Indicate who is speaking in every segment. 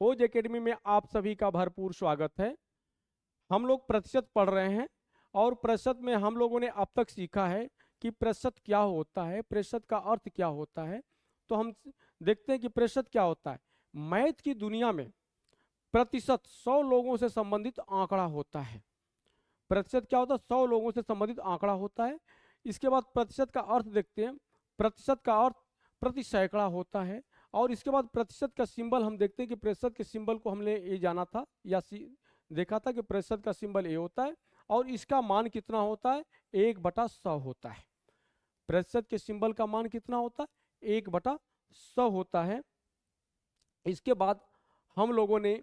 Speaker 1: खोज एकेडमी में आप सभी का भरपूर स्वागत है। हम लोग प्रतिशत पढ़ रहे हैं और प्रतिशत में हम लोगों ने अब तक सीखा है कि प्रतिशत क्या होता है, प्रतिशत का अर्थ क्या होता है। तो हम देखते हैं कि प्रतिशत क्या होता है। मैथ की दुनिया में प्रतिशत 100 लोगों से संबंधित आंकड़ा होता है। प्रतिशत क्या होता है? 100 लोगों से संबंधित आंकड़ा होता है। इसके बाद प्रतिशत का अर्थ देखते हैं। प्रतिशत का अर्थ प्रति सैकड़ा होता है। और इसके बाद प्रतिशत का सिंबल हम देखते हैं कि प्रतिशत के सिंबल को हमने ये जाना था या देखा था कि प्रतिशत का सिंबल ये होता है और इसका मान कितना होता है? 1/100 होता है। प्रतिशत के सिंबल का मान कितना होता है? 1/100 होता है। इसके बाद हम लोगों ने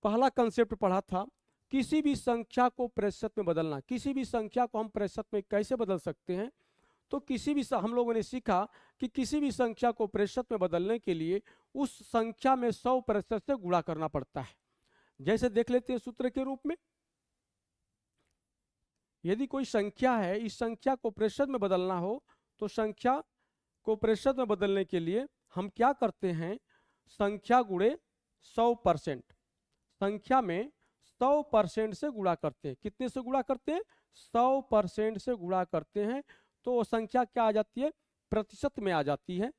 Speaker 1: पहला कंसेप्ट पढ़ा था, किसी भी संख्या को प्रतिशत में बदलना। किसी भी संख्या को हम प्रतिशत में कैसे बदल सकते हैं? तो हम लोगों ने सीखा कि किसी भी संख्या को प्रतिशत में बदलने के लिए उस संख्या में 100% से गुणा करना पड़ता है। जैसे देख लेते हैं सूत्र के रूप में। यदि कोई संख्या है, इस संख्या को प्रतिशत में बदलना हो तो संख्या को प्रतिशत में बदलने के लिए हम क्या करते हैं? संख्या गुणे 100%। संख्या में 100% से गुणा करते हैं। कितने से गुणा करते हैं? 100% से गुणा करते हैं। तो वो संख्या क्या आ जाती है? प्रतिशत में आ जाती है।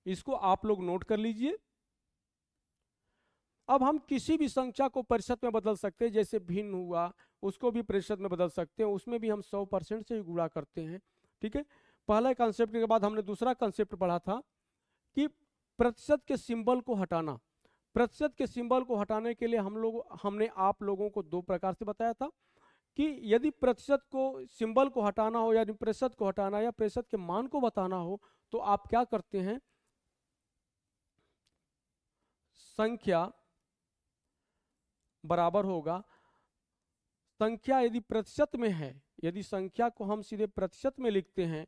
Speaker 1: इसको आप लोग नोट कर लीजिए। अब हम किसी भी संख्या को प्रतिशत में बदल सकते हैं। जैसे भिन्न हुआ, उसको भी प्रतिशत में बदल सकते हैं। उसमें भी हम 100% से ही गुणा करते हैं। ठीक है। पहले कंसेप्ट के बाद हमने दूसरा कंसेप्ट पढ़ा था कि प्रतिशत के सिंबल को हटाना। प्रतिशत के सिंबल को हटाने के लिए हमने आप लोगों को दो प्रकार से बताया था कि यदि प्रतिशत को सिंबल को हटाना हो, यानी प्रतिशत को हटाना या प्रतिशत के मान को बताना हो, तो आप क्या करते हैं? संख्या बराबर होगा, संख्या यदि प्रतिशत में है, यदि संख्या को हम सीधे प्रतिशत में लिखते हैं,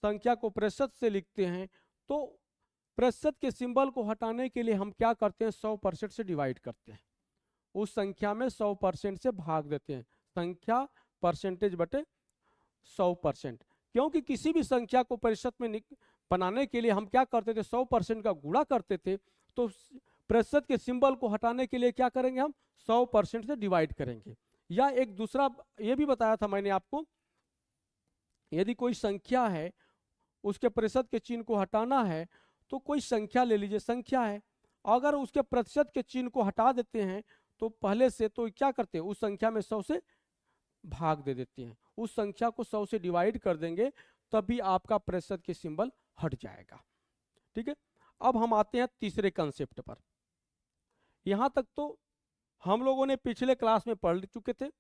Speaker 1: संख्या को प्रतिशत से लिखते हैं, तो प्रतिशत के सिंबल को हटाने के लिए हम क्या करते हैं? 100% से डिवाइड करते हैं। उस संख्या में 100% से भाग देते हैं। संख्या परसेंटेज बटे 100%। क्योंकि किसी भी संख्या को प्रतिशत में बनाने के लिए हम क्या करते थे? 100% का गुणा करते थे। तो प्रतिशत के सिंबल को हटाने के लिए क्या करेंगे? हम 100% से डिवाइड करेंगे। या एक दूसरा ये भी बताया था मैंने आपको, यदि कोई संख्या है, उसके प्रतिशत के चिन्ह को हटाना है, तो कोई संख्या ले लीजिए, संख्या है, अगर उसके प्रतिशत के चिन्ह को हटा देते हैं तो पहले से तो क्या करते हैं? उस संख्या में 100 से भाग दे देते हैं। उस संख्या को 100 से डिवाइड कर देंगे, तभी आपका प्रतिशत के सिंबल हट जाएगा। ठीक है। अब हम आते हैं तीसरे कंसेप्ट पर। यहां तक तो हम लोगों ने पिछले क्लास में पढ़ चुके थे।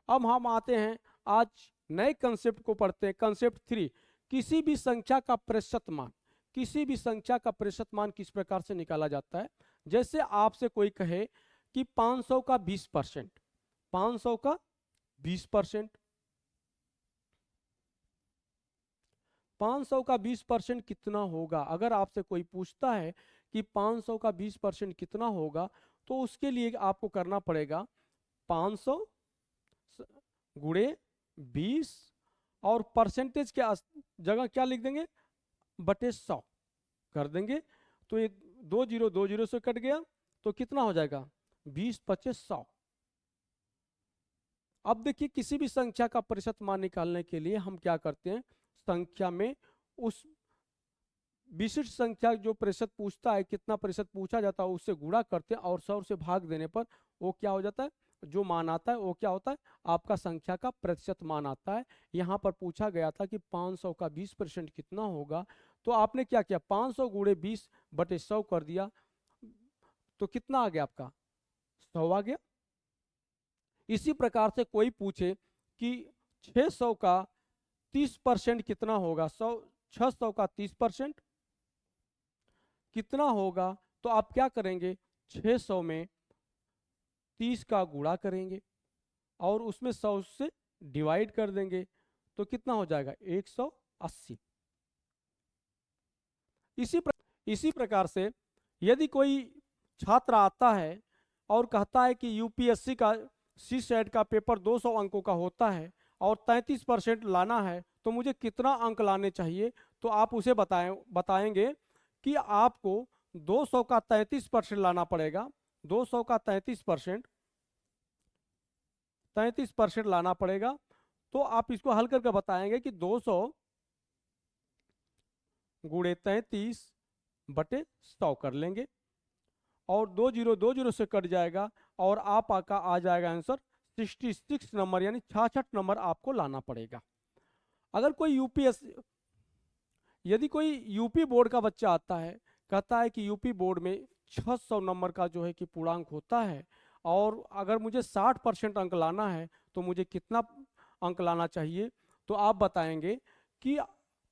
Speaker 1: अब हम आते हैं आज नए कंसेप्ट को पढ़ते हैं। कंसेप्ट 3, किसी भी संख्या का प्रतिशत मान। किसी भी संख्या का प्रतिशत मान किस प्रकार से निकाला जाता है? जैसे आपसे कोई कहे कि 500 का 20%, 500 का 20%, 500 का 20% कितना होगा? अगर आपसे कोई पूछता है कि 500 का 20% कितना होगा, तो उसके लिए आपको करना पड़ेगा 500 गुणे 20 और परसेंटेज के जगह क्या लिख देंगे? बटे 100 कर देंगे। तो ये 20 से कट गया, तो कितना हो जाएगा? 20×25=100। अब देखिए, किसी भी संख्या का प्रतिशत मान निकालने के लिए हम क्या करते हैं? संख्या में उस विशिष्ट संख्या जो प्रतिशत पूछता है, कितना प्रतिशत पूछा जाता है, उससे गुणा करते हैं और 100 से भाग देने पर वो क्या हो जाता है? जो मान आता है वो क्या होता है? आपका संख्या का प्रतिशत मान आता है। यहाँ पर पूछा गया था कि 500 का 20% कितना होगा, तो आपने क्या किया? 500 गुणे 20/100 कर दिया, तो कितना आ गया आपका? 100 आ गया। इसी प्रकार से कोई पूछे कि 600 का 30% कितना होगा, 600 का 30% कितना होगा, तो आप क्या करेंगे? 600 में 30 का गुणा करेंगे और उसमें 100 से डिवाइड कर देंगे, तो कितना हो जाएगा? 180। इसी प्रकार से यदि कोई छात्र आता है और कहता है कि यूपीएससी का CSAT का पेपर 200 अंकों का होता है और 33% लाना है, तो मुझे कितना अंक लाने चाहिए, तो आप उसे बताएंगे कि आपको 200 का 33% लाना पड़ेगा। 200 का 33% लाना पड़ेगा। तो आप इसको हल करके बताएंगे कि 200 गुणे 33 बटे 100 कर लेंगे, और 20 से कट जाएगा, और आपका आ जाएगा आंसर 66 नंबर, यानी 66 नंबर आपको लाना पड़ेगा। अगर कोई यदि कोई यूपी बोर्ड का बच्चा आता है, कहता है कि यूपी बोर्ड में 600 नंबर का जो है कि पूर्णांक होता है, और अगर मुझे 60% अंक लाना है तो मुझे कितना अंक लाना चाहिए, तो आप बताएंगे कि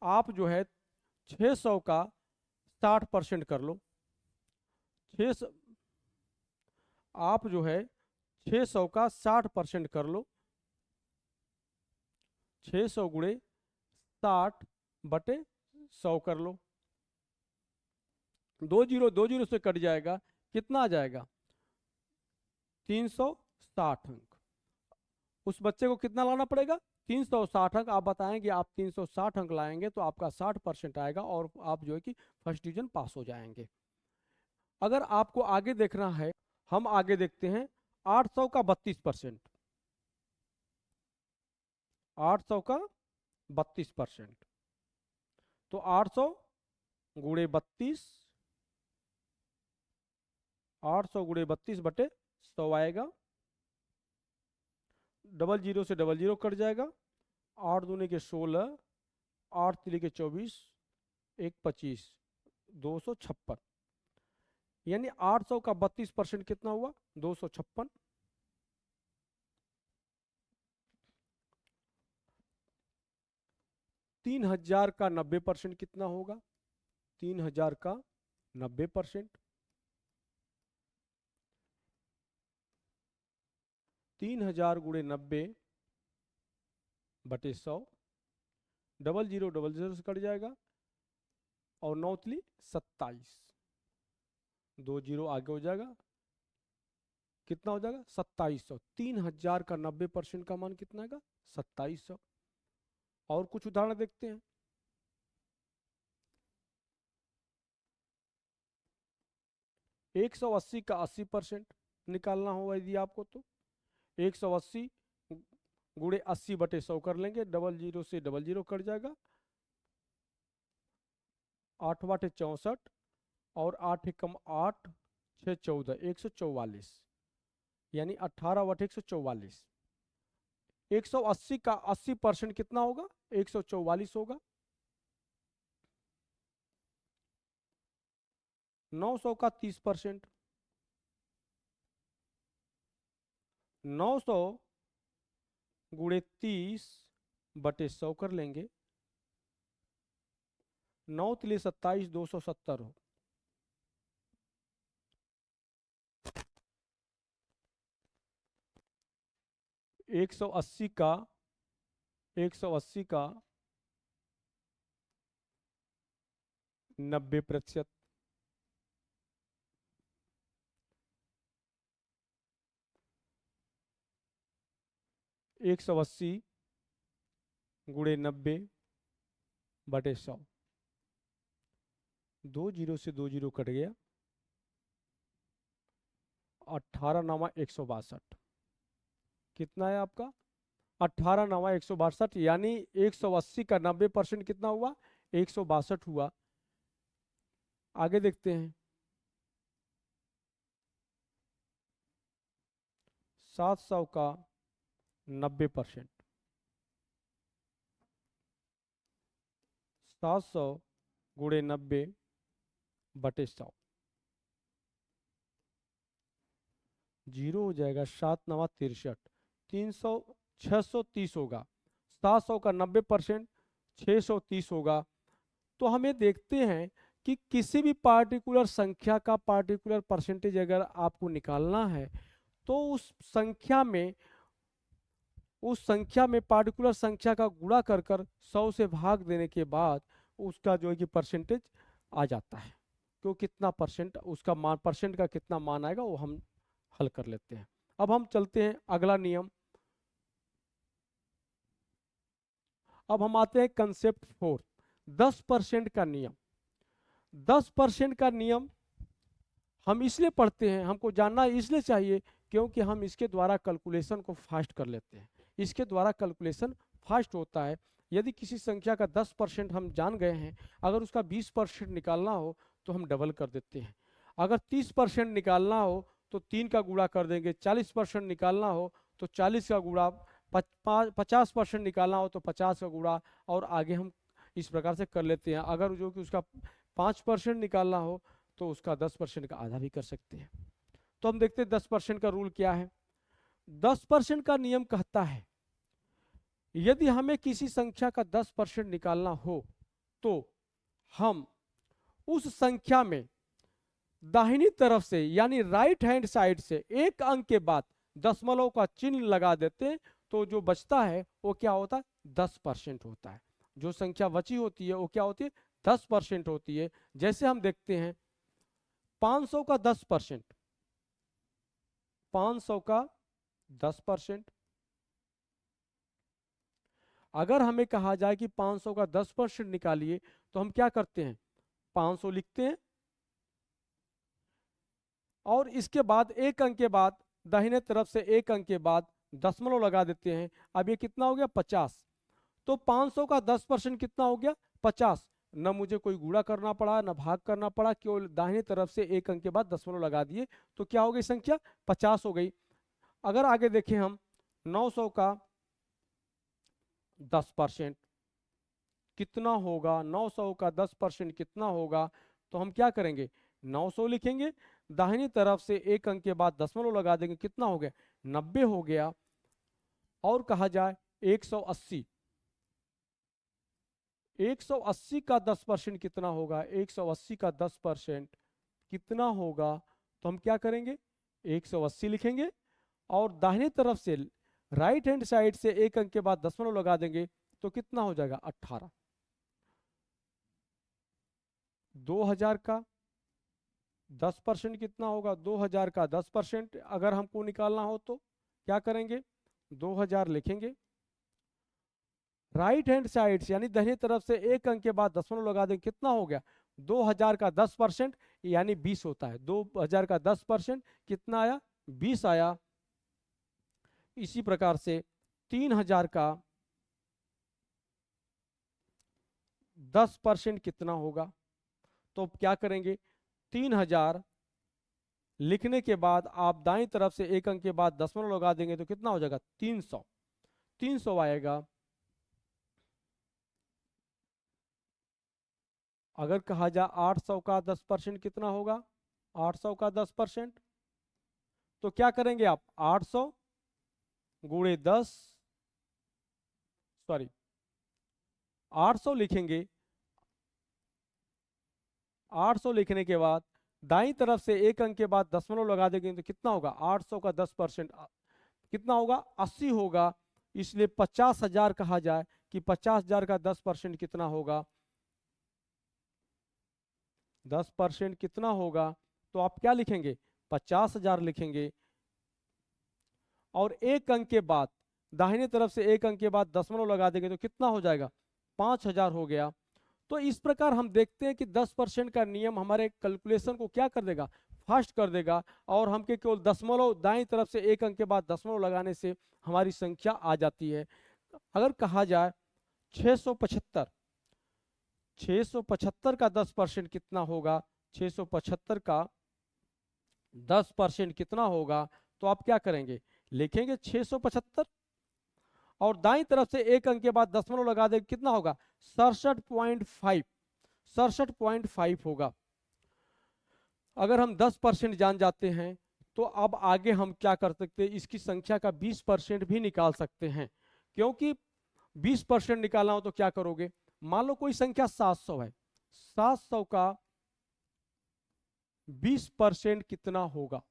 Speaker 1: आप जो है 600 का 60% कर लो। 600 आप जो है 600 का 60% कर लो। 600 गुणे 60 बटे 100 कर लो। 20 से कट जाएगा, कितना आ जाएगा 360 अंक। उस बच्चे को कितना लाना पड़ेगा 360 अंक। आप बताएंगे आप 360 अंक लाएंगे तो आपका 60% आएगा, और आप जो है कि फर्स्ट डिवीजन पास हो जाएंगे। अगर आपको आगे देखना है, हम आगे देखते हैं 800 का 32%। 800 का 32%, तो 800 गुणे 32, 800 गुणे 32 बटे 100 आएगा। 00 से 00 कट जाएगा। 8 दूनी के 16, 8 तिली के 24, 1 25, 256, यानी 800 का 32% कितना हुआ 256। 3000 का 90% कितना होगा 3000 का 90%। 3000 गुणे 90 बटे 100, 00 से कट जाएगा, और 9 तिली 27, 20 आगे हो जाएगा, कितना हो जाएगा 2700। 3000 का 90% का मान कितना आएगा 2700। और कुछ उदाहरण देखते हैं। 180 का 80% निकालना होगा यदि आपको, तो 180 गुणे 80 बटे 100 कर लेंगे। 00 से 00 कट जाएगा, 8 बाटे 64, और 8 एकम 8, 6 14, 144, यानी 18 बटे 144। 180 का 80% कितना होगा 144 होगा। 900 का 30%, 900 गुणे 30 बटे 100 कर लेंगे। 9 तिली 27, 270 हो। 180 का 90%, 180 गुणे 90 बटे 100, 20 से 20 कट गया, 18 नामा 162, कितना है आपका 18 नामा 162, यानी 180 का 90% कितना हुआ 162 हुआ। आगे देखते हैं। 700 का 90%, 700 गुणे 90 बटे 100, 0 हो जाएगा, 7 नवा 63, 300, 630 होगा। 700 का 90% 630 होगा। तो हमें देखते हैं कि किसी भी पार्टिकुलर संख्या का पार्टिकुलर परसेंटेज अगर आपको निकालना है, तो उस संख्या में पार्टिकुलर संख्या का गुणा कर 100 से भाग देने के बाद उसका जो है कि परसेंटेज आ जाता है। तो कितना परसेंट उसका मान, परसेंट का कितना मान आएगा वो हम हल कर लेते हैं। अब हम चलते हैं अगला नियम। अब हम आते हैं कंसेप्ट 4, 10% का नियम। 10% का नियम हम इसलिए पढ़ते हैं, हमको जानना इसलिए चाहिए क्योंकि हम इसके द्वारा कैलकुलेशन को फास्ट कर लेते हैं। इसके द्वारा कैलकुलेशन फास्ट होता है। यदि किसी संख्या का 10% हम जान गए हैं, अगर उसका 20% निकालना हो तो हम डबल कर देते हैं। अगर 30% निकालना हो तो 3 का गुणा कर देंगे। 40% निकालना हो तो 40 का गुणा, 50% निकालना हो तो 50 का गुणा, और आगे हम इस प्रकार से कर लेते हैं। अगर जो कि उसका 5% निकालना हो तो उसका 10% का आधा भी कर सकते हैं। तो हम देखते हैं 10% का रूल क्या है। 10% का नियम कहता है यदि हमें किसी संख्या का 10% निकालना हो तो हम उस संख्या में दाहिनी तरफ से यानी राइट हैंड साइड से एक अंक के बाद दशमलव का चिन्ह लगा देते हैं, तो जो बचता है वो क्या होता है, 10% होता है। जो संख्या बची होती है वो क्या होती है, 10% होती है। जैसे हम देखते हैं 500 का 10%, 500 का 10%। अगर हमें कहा जाए कि 500 का 10% निकालिए तो हम क्या करते हैं, 500 लिखते हैं और इसके बाद एक अंक के बाद दाहिने तरफ से एक अंक के बाद दशमलव लगा देते हैं। अब ये कितना हो गया, 50। तो 500 का 10% कितना हो गया, 50। न मुझे कोई गुणा करना पड़ा न भाग करना पड़ा, केवल दाहिने तरफ से एक अंक के बाद दशमलव लगा दिए तो क्या हो गई संख्या, 50 हो गई। अगर आगे देखें हम 900 का 10% कितना होगा, 900 का 10% कितना होगा, तो हम क्या करेंगे, 900 लिखेंगे, दाहिनी तरफ से एक अंक के बाद दशमलव लगा देंगे, कितना हो गया, 90 हो गया। और कहा जाए 180, 180 का 10% कितना होगा, 180 का 10% कितना होगा, तो हम क्या करेंगे, 180 लिखेंगे और दाहिनी तरफ से राइट हैंड साइड से एक अंक के बाद दशमलव लगा देंगे तो कितना हो जाएगा, 18। 2000 का 10% कितना होगा, 2000 का 10% अगर हमको निकालना हो तो क्या करेंगे, 2000 लिखेंगे, राइट हैंड साइड से यानी दाहिनी तरफ से एक अंक के बाद दशमलव लगा देंगे, कितना हो गया, 2000 का 10% यानी 20 होता है। 2000 का 10% कितना आया, 20 आया। इसी प्रकार से 3000 का 10% कितना होगा, तो क्या करेंगे, 3000 लिखने के बाद आप दाईं तरफ से एक अंक के बाद दशमलव लगा देंगे तो कितना हो जाएगा, 300, 300 आएगा। अगर कहा जाए 800 का 10% कितना होगा, 800 का 10%, तो क्या करेंगे आप, 800 गुणे 10, सॉरी 800 लिखेंगे, 800 लिखने के बाद दाईं तरफ से एक अंक के बाद दशमलव लगा देंगे तो कितना होगा, 800 का 10% कितना होगा, 80 होगा। इसलिए 50,000 कहा जाए कि 50,000 का 10% कितना होगा, 10% कितना होगा, तो आप क्या लिखेंगे, 50,000 लिखेंगे और एक अंक के बाद दाहिने तरफ से एक अंक के बाद दशमलव लगा देंगे तो कितना हो जाएगा, 5,000 हो गया। तो इस प्रकार हम देखते हैं कि 10% का नियम हमारे कैलकुलेशन को क्या कर देगा, फास्ट कर देगा, और हमके केवल दशमलव दाईं तरफ से एक अंक के बाद दशमलव लगाने से हमारी संख्या आ जाती है। अगर कहा जाए 675, 675 का 10% कितना होगा, 675 का 10% कितना होगा, तो आप क्या करेंगे, लिखेंगे 675 और दाईं तरफ से एक अंक के बाद दशमलव लगा देंगे, कितना होगा, 67.5, 67.5 होगा। अगर हम 10% जान जाते हैं तो अब आगे हम क्या कर सकते हैं, इसकी संख्या का 20% भी निकाल सकते हैं। क्योंकि 20% निकालना हो तो क्या करोगे, मान लो कोई संख्या 700 है, 700 का 20% कितना होगा,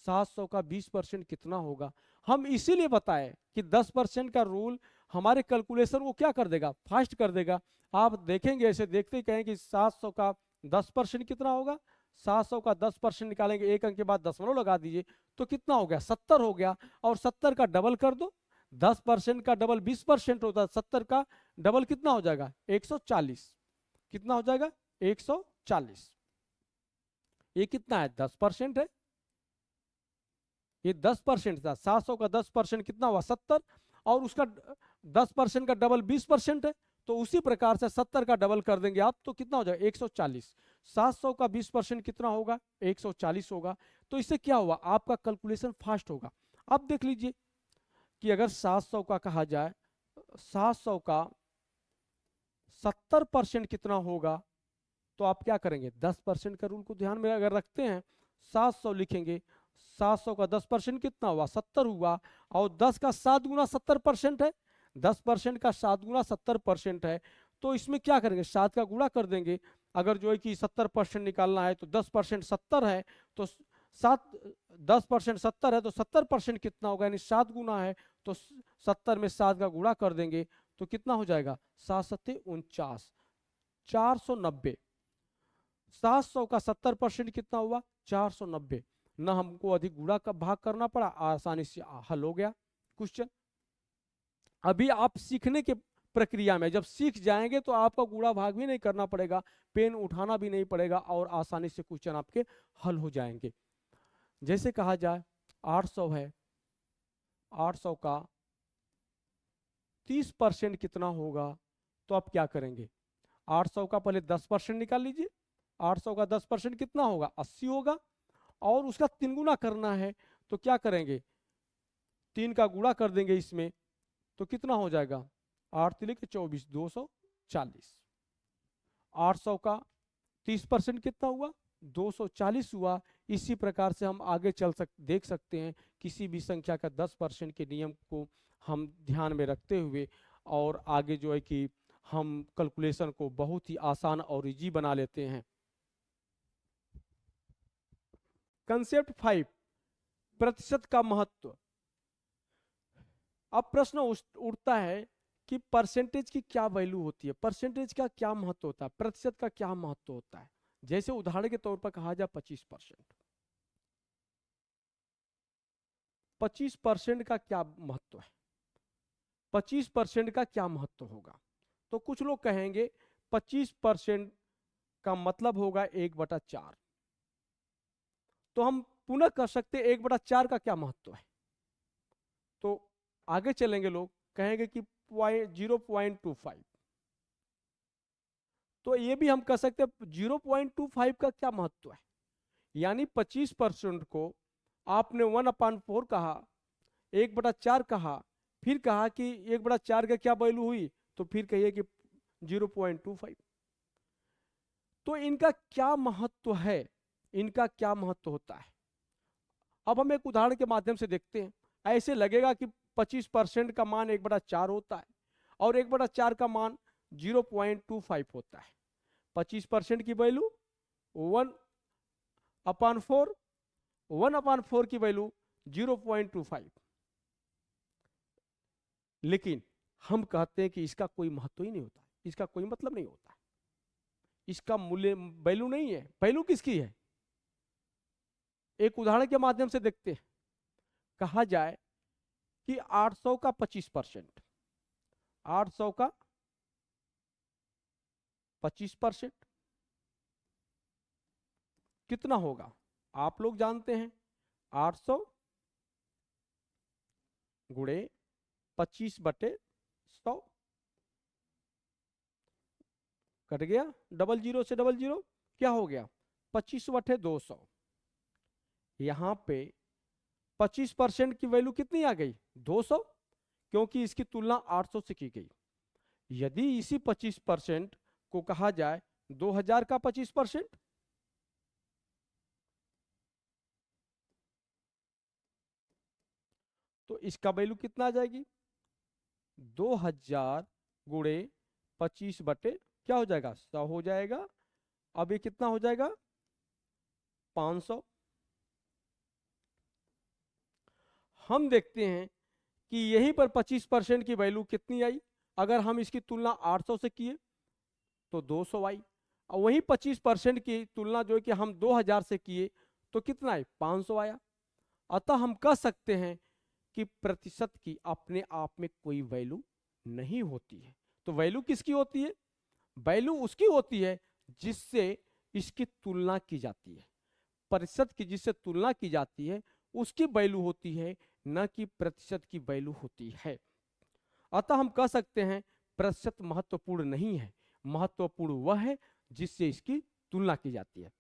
Speaker 1: 700 का 20% कितना होगा। हम इसीलिए बताएं कि 10% का रूल हमारे कैलकुलेशन को क्या कर देगा, फास्ट कर देगा। आप देखेंगे, ऐसे देखते कहें कि 700 का 10% कितना होगा, 700 का 10% निकालेंगे, एक अंक के बाद दशमलव लगा दीजिए तो कितना हो गया, 70 हो गया। और 70 का डबल कर दो, 10% का डबल 20% होता है, 70 का डबल कितना हो जाएगा 140। कितना हो जाएगा 140। ये कितना है 10% है, ये 10% था, 700 का 10% कितना हुआ 70, और उसका 10% का डबल 20% है, तो उसी प्रकार से 70 का डबल कर देंगे आप तो कितना हो जाएगा 140। 700 का 20% कितना होगा 140 होगा। तो इससे क्या हुआ आपका कैलकुलेशन फास्ट होगा। अब देख लीजिए कि अगर 700 का कहा जाए, 700 का 70% कितना होगा, तो आप क्या करेंगे 10% का रूल को ध्यान में अगर रखते हैं, 700 लिखेंगे, 700 का 10% कितना हुआ 70 हुआ, और 10 का 7 गुना 70% है, 10% का 7 गुना 70% है, तो इसमें क्या करेंगे 7 का गुणा कर देंगे। अगर जो है कि 70% निकालना है तो 10% 70 है, तो 10% 70 है तो 70% कितना होगा, यानी 7 गुना है, तो 70 में 7 का गुणा कर देंगे तो कितना हो जाएगा 7 सत्ते 49, 490। 700 का 70% कितना हुआ 490। ना हमको अधिक गुणा का भाग करना पड़ा, आसानी से हल हो गया क्वेश्चन। अभी आप सीखने के प्रक्रिया में जब सीख जाएंगे तो आपका गुणा भाग भी नहीं करना पड़ेगा, पेन उठाना भी नहीं पड़ेगा, और आसानी से क्वेश्चन आपके हल हो जाएंगे। जैसे कहा जाए 800 है, 800 का 30% कितना होगा, तो आप क्या करेंगे 800 का पहले 10% निकाल लीजिए। 800 का 10% कितना होगा 80 होगा, और उसका 3 गुना करना है, तो क्या करेंगे 3 का गुणा कर देंगे इसमें, तो कितना हो जाएगा 8 तिलिक 24, 240। 800 का 30% कितना हुआ 240 हुआ। इसी प्रकार से हम आगे देख सकते हैं किसी भी संख्या का 10% के नियम को हम ध्यान में रखते हुए, और आगे जो है कि हम कैलकुलेशन को बहुत ही आसान और इजी बना लेते हैं। कंसेप्ट 5, प्रतिशत का महत्व। अब प्रश्न उठता है कि परसेंटेज की क्या वैल्यू होती है, परसेंटेज का क्या महत्व होता है, प्रतिशत का क्या महत्व होता है। जैसे उदाहरण के तौर पर कहा जाए 25%, 25% का क्या महत्व है, 25% का क्या महत्व होगा। तो कुछ लोग कहेंगे 25% का मतलब होगा 1/4। तो हम पुनः कर सकते 1/4 का क्या महत्व है। तो आगे चलेंगे, लोग कहेंगे कि 0.25। तो ये भी हम कह सकते हैं 0.25 का क्या महत्व है, यानी 25% को आपने 1/4 कहा, 1/4 कहा, फिर कहा कि 1/4 का क्या वैल्यू हुई, तो फिर कहिए कि 0.25। तो इनका क्या महत्व है, इनका क्या महत्व होता है। अब हम एक उदाहरण के माध्यम से देखते हैं। ऐसे लगेगा कि 25% का मान 1/4 होता है, और 1/4 का मान 0.25 होता है। 25% की वैल्यू 1/4, 1/4 की वैल्यू 0.25। लेकिन हम कहते हैं कि इसका कोई महत्व ही नहीं होता, इसका कोई मतलब नहीं होता, इसका मूल्य वैल्यू नहीं है। वैल्यू किसकी है, एक उदाहरण के माध्यम से देखते हैं। कहा जाए कि 800 का 25%, 800 का 25% कितना होगा, आप लोग जानते हैं 800 गुणे 25/100, कट गया, डबल जीरो से डबल जीरो क्या हो गया 25/200। यहां पे 25% की वैल्यू कितनी आ गई 200, क्योंकि इसकी तुलना 800 से की गई। यदि इसी 25% को कहा जाए 2000 का 25%, तो इसका वैल्यू कितना आ जाएगी 2000 गुणे 25/, क्या हो जाएगा 100 हो जाएगा। अब ये कितना हो जाएगा 500। हम देखते हैं कि यहीं पर 25% की वैल्यू कितनी आई, अगर हम इसकी तुलना 800 से किए तो 200 आई, और वहीं 25% की तुलना जो है कि हम 2000 से किए तो कितना है 500 आया। अतः हम कह सकते हैं कि प्रतिशत की अपने आप में कोई वैल्यू नहीं होती है। तो वैल्यू किसकी होती है? वैल्यू उसकी होती है जिससे इसकी तुलना की जाती है। प्रतिशत की जिससे तुलना की जाती है उसकी वैल्यू होती है, न कि प्रतिशत की वैल्यू होती है। अतः हम कह सकते हैं प्रतिशत महत्वपूर्ण नहीं है, महत्वपूर्ण वह है जिससे इसकी तुलना की जाती है।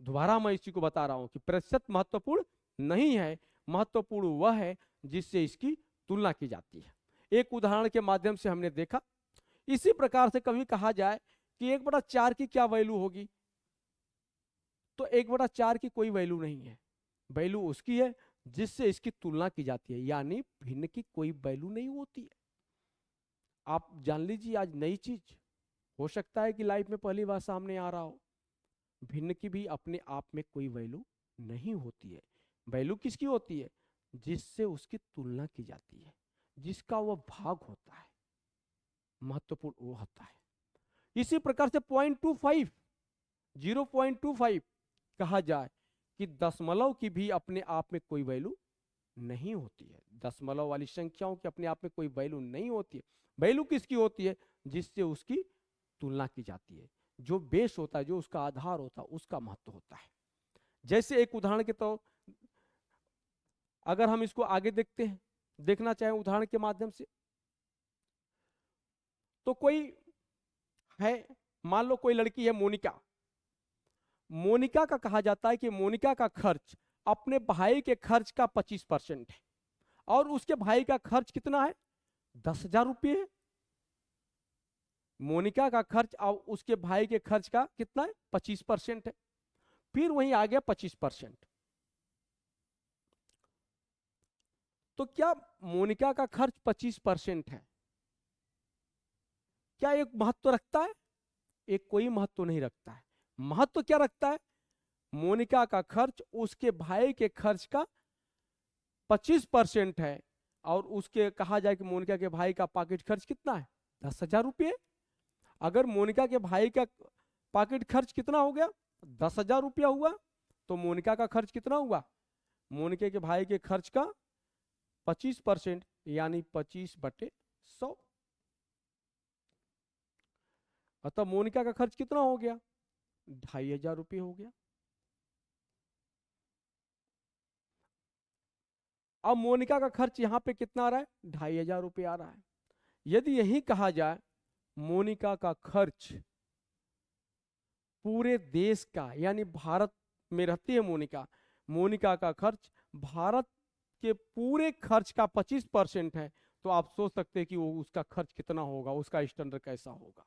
Speaker 1: दोबारा मैं इसी को बता रहा हूं कि प्रतिशत महत्वपूर्ण नहीं है, महत्वपूर्ण वह है जिससे इसकी तुलना की जाती है। एक उदाहरण के माध्यम से हमने देखा। इसी प्रकार से कभी कहा जाए कि 1/4 की क्या वैल्यू होगी, तो 1/4 की कोई वैल्यू नहीं है। वैल्यू उसकी है जिससे इसकी तुलना की जाती है, यानी भिन्न की कोई वैल्यू नहीं होती है। आप जान लीजिए आज नई चीज हो सकता है कि लाइफ में पहली बार सामने आ रहा हो। भिन्न की भी अपने आप में कोई वैल्यू नहीं होती है। वैल्यू किसकी होती है? जिससे उसकी तुलना की जाती है, जिसका वह भाग होता है, महत्वपूर्ण वो होता है। इसी प्रकार से 0.25 0.25 कहा जाए कि दशमलव की भी अपने आप में कोई वैल्यू नहीं होती है। दशमलव वाली संख्याओं की अपने आप में कोई वैल्यू नहीं होती है। वैल्यू किसकी होती है? जिससे उसकी तुलना की जाती है। जो बेस होता है, जो उसका आधार होता है, उसका महत्व होता है। जैसे एक उदाहरण के तो अगर हम इसको आगे देखते हैं, देखना चाहें उदाहरण के माध्यम से, तो कोई है, मान लो कोई लड़की है मोनिका। मोनिका का कहा जाता है कि मोनिका का खर्च अपने भाई के खर्च का 25% है, और उसके भाई का खर्च कितना है? 10,000 रुपये। मोनिका का खर्च और उसके भाई के खर्च का कितना है? 25% है। फिर वहीं आ गया 25%। तो क्या मोनिका का खर्च 25% है, क्या एक महत्व रखता है? एक कोई महत्व नहीं रखता है। महत्व क्या रखता है? मोनिका का खर्च उसके भाई के खर्च का 25% है, और उसके कहा जाए कि मोनिका के भाई का पॉकेट खर्च कितना है? 10,000 रुपये। अगर मोनिका के भाई का पॉकेट खर्च कितना हो गया? 10,000 रुपया हुआ, तो मोनिका का खर्च कितना हुआ? मोनिका के भाई के खर्च का 25%, यानी 25/100। अतः मोनिका का खर्च कितना हो गया? 2,500 रुपये हो गया। अब मोनिका का खर्च यहां पे कितना आ रहा है? 2,500 रुपये आ रहा है। यदि यही कहा जाए मोनिका का खर्च पूरे देश का, यानी भारत में रहती है मोनिका, मोनिका का खर्च भारत के पूरे खर्च का 25% है, तो आप सोच सकते हैं कि वो उसका खर्च कितना होगा, उसका स्टैंडर्ड कैसा होगा।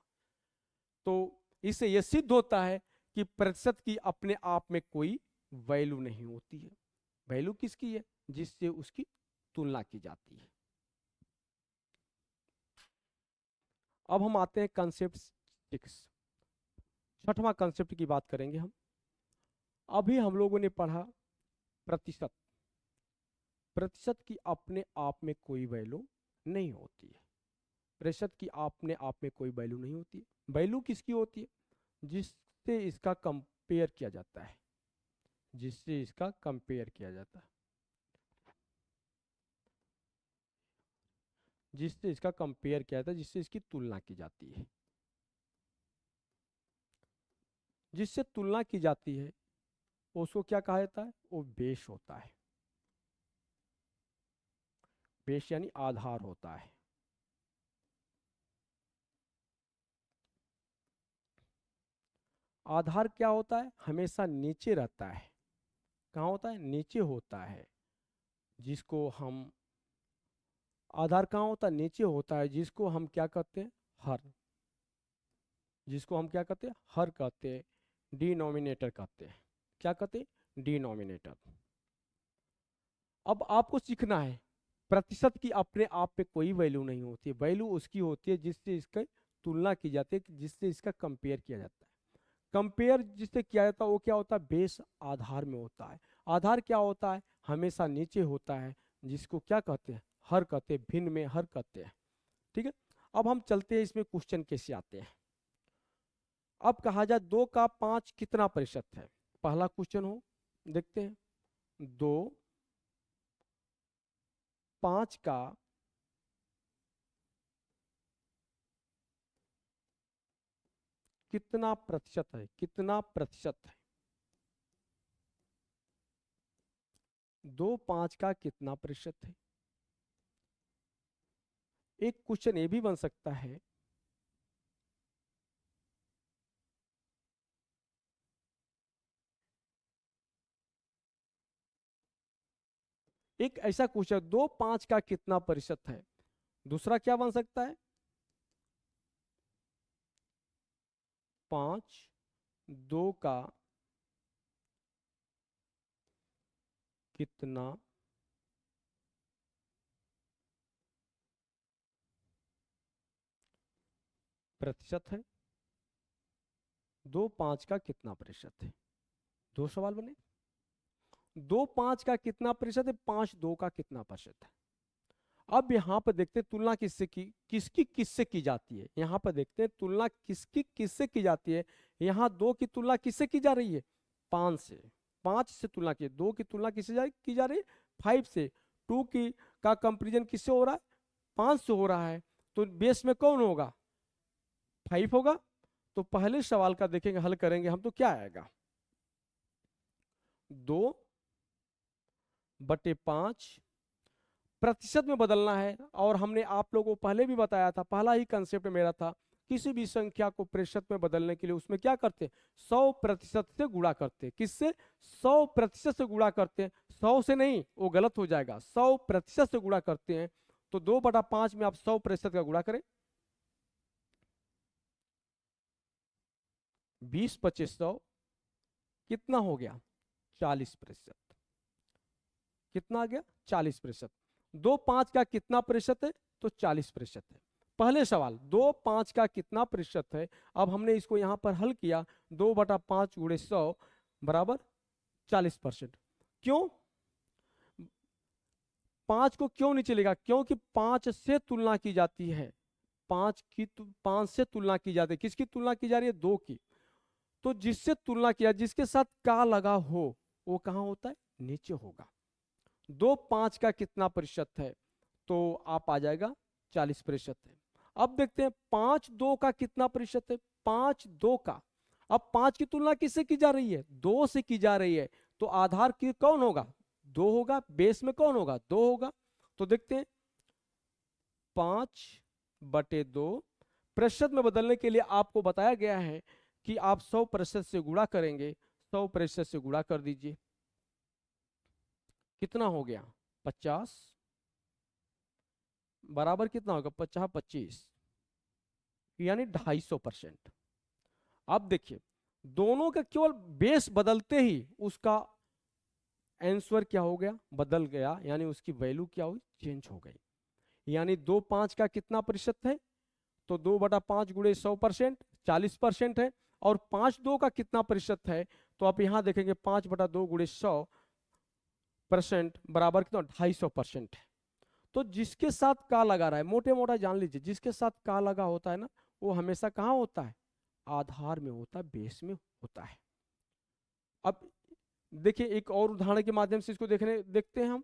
Speaker 1: तो इससे यह सिद्ध होता है कि प्रतिशत की अपने आप में कोई वैल्यू नहीं होती है। वैल्यू किसकी है? जिससे उसकी तुलना की जाती है। अब हम आते हैं कंसेप्ट 6, छठवां कंसेप्ट की बात करेंगे हम। अभी हम लोगों ने पढ़ा प्रतिशत। प्रतिशत की अपने आप में कोई वैल्यू नहीं होती है। प्रतिशत की अपने आप में कोई वैल्यू नहीं होती है। वैल्यू किसकी होती है? जिससे इसका कंपेयर किया जाता है, जिससे इसका कंपेयर किया जाता है, जिससे इसका कंपेयर किया जाता है, जिससे इसकी तुलना की जाती है। जिससे तुलना की जाती है उसको क्या कहा जाता है? वो बेस होता है। बेस यानी आधार होता है। आधार क्या होता है? हमेशा नीचे रहता है। कहाँ होता है? नीचे होता है। जिसको हम आधार कहाँ होता है? नीचे होता है, जिसको हम क्या कहते हैं? हर। जिसको हम क्या कहते हैं? हर कहते हैं, डिनोमिनेटर कहते हैं। क्या कहते हैं? डिनोमिनेटर। अब आपको सीखना है प्रतिशत की अपने आप पे कोई वैल्यू नहीं होती है। वैल्यू उसकी होती है जिससे इसकी तुलना की जाती है, जिससे इसका कंपेयर किया जाता है। कंपेयर जिससे किया जाता है वो क्या होता है? बेस आधार में होता है। आधार क्या होता है? हमेशा नीचे होता है, जिसको क्या कहते हैं? हर कहते हैं, भिन्न में हर कहते हैं। ठीक है। अब हम चलते हैं इसमें क्वेश्चन कैसे आते हैं। अब कहा जाए 2 का 5 कितना प्रतिशत है? पहला क्वेश्चन हो, देखते हैं। 2 5 का कितना प्रतिशत है, कितना प्रतिशत है? 2 5 का कितना प्रतिशत है? एक क्वेश्चन ये भी बन सकता है, एक ऐसा क्वेश्चन, 2 5 का कितना प्रतिशत है। दूसरा क्या बन सकता है, 5 2 का कितना प्रतिशत है। 2 5 का कितना प्रतिशत है। दो सवाल बने। 2 5 का कितना प्रतिशत है, 5 2 का कितना प्रतिशत है। अब यहाँ पर देखते हैं तुलना किससे की, किसकी किससे की जाती है। यहाँ पर देखते हैं तुलना किसकी किससे की जाती है। यहाँ 2 की तुलना किससे की जा रही है, 5 से। 5 से तुलना की, 2 की तुलना किससे की जा रही है, 5 से। 2 की का कंपेरिजन किससे हो रहा है, 5 से हो रहा है। तो बेस में कौन होगा, 5 होगा। तो पहले सवाल का देखेंगे, हल करेंगे हम तो क्या आएगा, 2/5 प्रतिशत में बदलना है। और हमने आप लोगों को पहले भी बताया था, पहला ही कंसेप्ट मेरा था, किसी भी संख्या को प्रतिशत में बदलने के लिए उसमें क्या करते हैं, 100% से गुणा करते हैं। किससे, 100% से गुणा करते हैं। 100 से नहीं, वो गलत हो जाएगा, 100% से गुणा करते हैं। तो 2/5 में आप 100% का गुणा करें, 20 25 100 कितना हो गया, 40%। कितना आ गया, 40%। 2 5 का कितना प्रतिशत है, तो 40% है। पहले सवाल 2 5 का कितना प्रतिशत है। अब हमने इसको यहां पर हल किया, 2/5 गुणे 100 बराबर 40%। क्यों, 5 को क्यों नहीं चलेगा, क्योंकि 5 से तुलना की जाती है। 5 से तुलना की जाती है, किसकी तुलना की जा रही है, 2 की। तो जिससे तुलना किया, जिसके साथ का लगा हो, वो कहां होता है, नीचे होगा। 2 5 का कितना प्रतिशत है, तो आप आ जाएगा 40% है। अब देखते हैं 5 2 का कितना प्रतिशत है, 5 2 का। अब 5 की तुलना किससे की जा रही है, 2 से की जा रही है। तो आधार की कौन होगा, 2 होगा, बेस में कौन होगा, 2 होगा। तो देखते हैं 5/2 प्रतिशत में बदलने के लिए आपको बताया गया है कि आप 100% से गुणा करेंगे। 100% से गुणा कर दीजिए, कितना हो गया, 50 बराबर कितना होगा, 50 25 यानी 250%। अब देखिए, दोनों का केवल बेस बदलते ही उसका आंसर क्या हो गया, बदल गया, यानी उसकी वैल्यू क्या हुई, चेंज हो गई। यानी 2 5 का कितना प्रतिशत है, तो 2/5 गुणे 100% 40% है। और 5 2 का कितना प्रतिशत है, तो आप यहां देखेंगे 5/2 गुणे 100% बराबर कितना, 250% है। तो जिसके साथ का लगा रहा है, मोटे मोटा जान लीजिए, जिसके साथ का लगा होता है ना, वो हमेशा कहाँ होता है, आधार में होता है, बेस में होता है। अब देखिए एक और उदाहरण के माध्यम से इसको देखते हैं हम।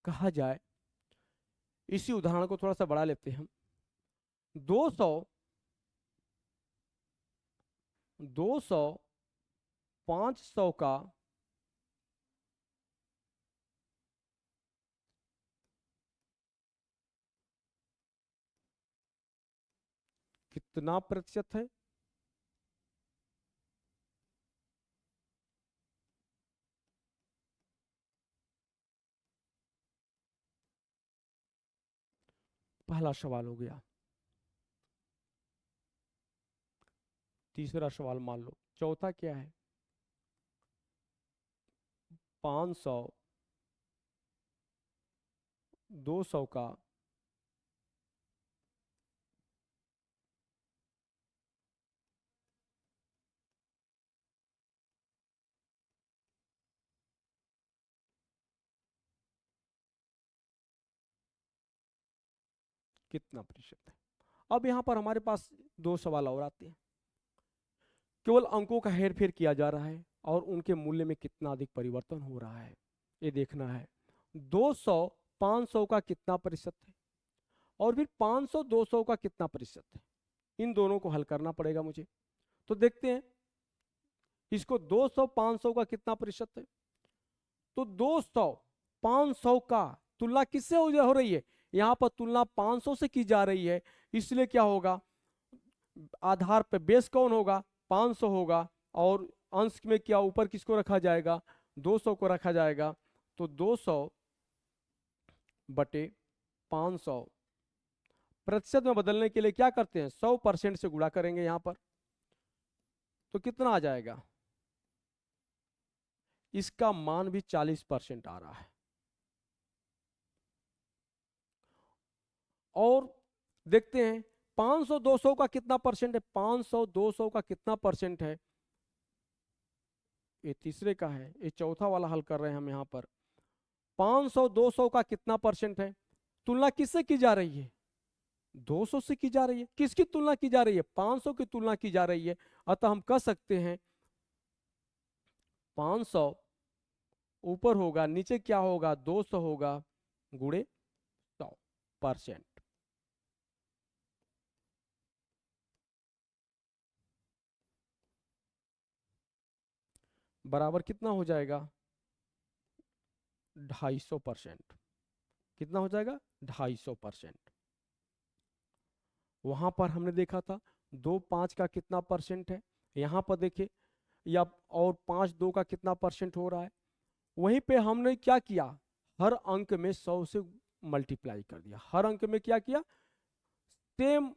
Speaker 1: कहा जाए, इसी उदाहरण को थोड़ा सा बढ़ा लेते हैं हम। 200 200 500 का कितना प्रतिशत है। पहला सवाल हो गया। तीसरा सवाल मान लो, चौथा क्या है, 500 200 का कितना प्रतिशत है। अब यहाँ पर हमारे पास दो सवाल और आते हैं। केवल अंकों का हेरफेर किया जा रहा है और उनके मूल्य में कितना अधिक परिवर्तन हो रहा है ये देखना है। 200 500 का कितना प्रतिशत है और फिर 500 200 का कितना प्रतिशत है, इन दोनों को हल करना पड़ेगा मुझे। तो देखते हैं इसको 200 500 का कितना प्रतिशत है। तो 200 500 का तुलना किससे हो रही है, यहां पर तुलना 500 से की जा रही है, इसलिए क्या होगा, आधार पे बेस कौन होगा, 500 होगा, और अंश में क्या ऊपर किसको रखा जाएगा, 200 को रखा जाएगा। तो 200 बटे 500 प्रतिशत में बदलने के लिए क्या करते हैं, 100% से गुणा करेंगे यहां पर, तो कितना आ जाएगा, इसका मान भी 40% आ रहा है। और देखते हैं 500 200 का कितना परसेंट है, 500 200 का कितना परसेंट है, ये तीसरे का है, ये चौथा वाला हल कर रहे हैं हम यहाँ पर। 500 200 का कितना परसेंट है, तुलना किससे की जा रही है, 200 से की जा रही है। किसकी तुलना की जा रही है, 500 की तुलना की जा रही है। अतः हम कह सकते हैं 500 ऊपर होगा, नीचे क्या होगा, 200 होगा, गुणे 100%। बराबर कितना हो जाएगा, 250%। कितना हो जाएगा, 250%। वहां पर हमने देखा था 2 5 का कितना परसेंट है, यहां पर देखिए, या और 5 2 का कितना परसेंट हो रहा है। वहीं पे हमने क्या किया, हर अंक में 100 से मल्टीप्लाई कर दिया, हर अंक में क्या किया, सेम